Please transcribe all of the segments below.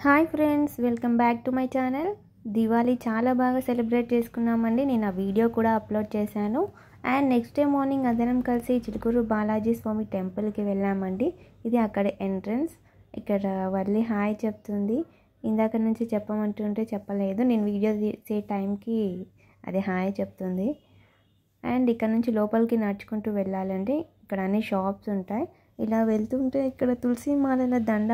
Hi friends, welcome back to my channel. Diwali చాలా బాగా celebrate చేసుకున్నామండి. నేను ఆ వీడియో కూడా అప్లోడ్ చేశాను. అండ్ నెక్స్ట్ డే మార్నింగ్ అందరం కలిసి చిలుకూరు బాలాజీ స్వామి టెంపుల్కి వెళ్ళామండి. ఇది అక్కడ ఎంట్రన్స్. ఇక్కడ వల్లి హాయ్ చెప్తుంది. ఇందాక నుంచి చెప్పమంటుంటే చెప్పలేదు. నేను వీడియో తీసే టైంకి అది హాయ్ చెప్తుంది. అండ్ ఇక్కడ నుంచి లోపలికి నడుచుకుంటూ వెళ్ళాలండి. ఇక్కడ అన్ని షాప్స్ ఉంటాయి. ఇలా వెళ్తుంటే ఇక్కడ తులసి మాలల దండ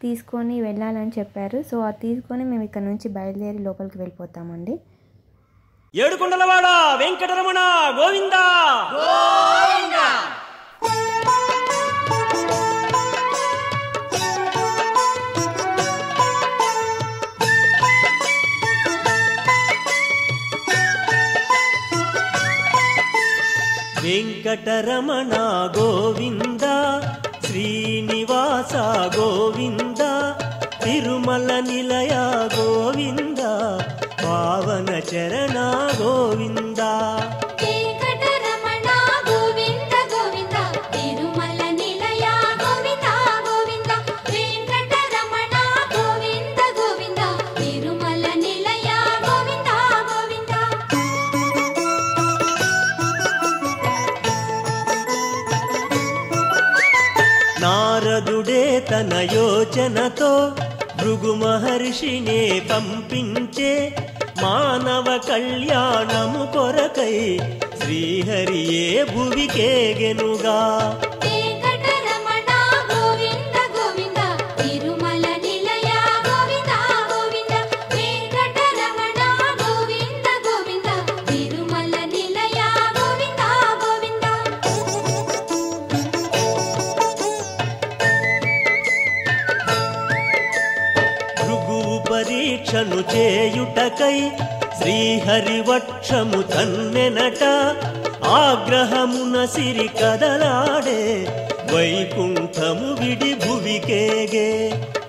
తీసుకొని వెళ్ళాలని చెప్పారు. సో అది తీసుకొని మేము ఇక్కడ నుంచి బయలుదేరి లోపలికి వెళ్ళిపోతామండి. ఏడుకొండలవాడ వెంకటరమణ గోవిందా గోవిందా. వెంకటరమణ గోవింద, శ్రీనివాస గోవింద, తిరుమల నిలయ గోవింద, పావన చరణ గోవింద. వెంకటరమణ గోవింద గోవింద, తిరుమల నిలయ గోవింద గోవింద. వెంకటరమణ గోవింద గోవింద, తిరుమల నిలయ గోవింద గోవింద. నారదుడే తన యోచనతో భృగు మహర్షినే పంపించే, మానవ కళ్యాణము కొరకై శ్రీహరియే భువికేగెనుగా. వెంకటరమణ గోవింద గోవింద, తిరుమల నిలయ గోవింద గోవింద. వెంకటరమణ గోవింద గోవింద, తిరుమల నిలయ గోవింద గోవింద. భృగువు పరీక్షను చేయుటకై శ్రీహరివక్షము తన్నెనట, ఆగ్రహమున సిరి కదలాడే, వైకుంఠము విడి భువికేగే.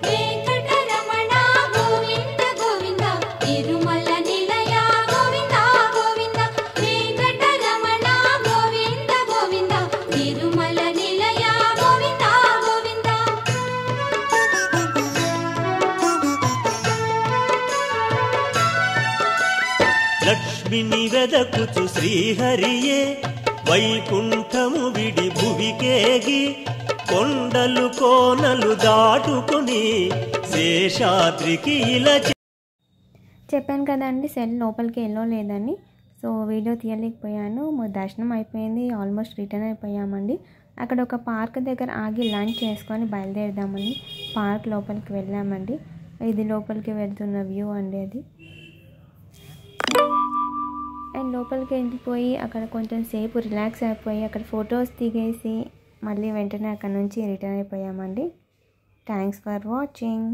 వెంకటరమణ గోవింద గోవింద, తిరుమల నిలయ గోవింద గోవింద. వెంకటరమణ గోవింద గోవింద, తిరుమల నిలయ గోవింద గోవింద. లక్ష్మిని వెదకుచు శ్రీహరియే, వైకుంఠము విడి భువికేగి, కొండలు కోనలు దాటుకుని శేషాద్రికి ఇలా. చెప్పాను కదండి, సెల్ లోపలికి వెళ్ళలేదని. So video తీయలేకపోయాను. మా దర్శనం అయిపోయింది, ఆల్మోస్ట్ రిటర్న్ అయిపోయామండి. అక్కడ ఒక పార్క్ దగ్గర ఆగి లంచ్ చేసుకొని బయలుదేరదామని పార్క్ లోపలికి వెళ్ళామండి. ఇది లోపలికి వెళ్తున్న వ్యూ అండి అది. అండ్ లోపలికి వెళ్ళిపోయి అక్కడ కొంచెం సేపు రిలాక్స్ అయిపోయి అక్కడ ఫొటోస్ దిగేసి మళ్ళీ వెంటనే అక్కడ నుంచి రిటర్న్ అయిపోయామండి. Thanks for watching.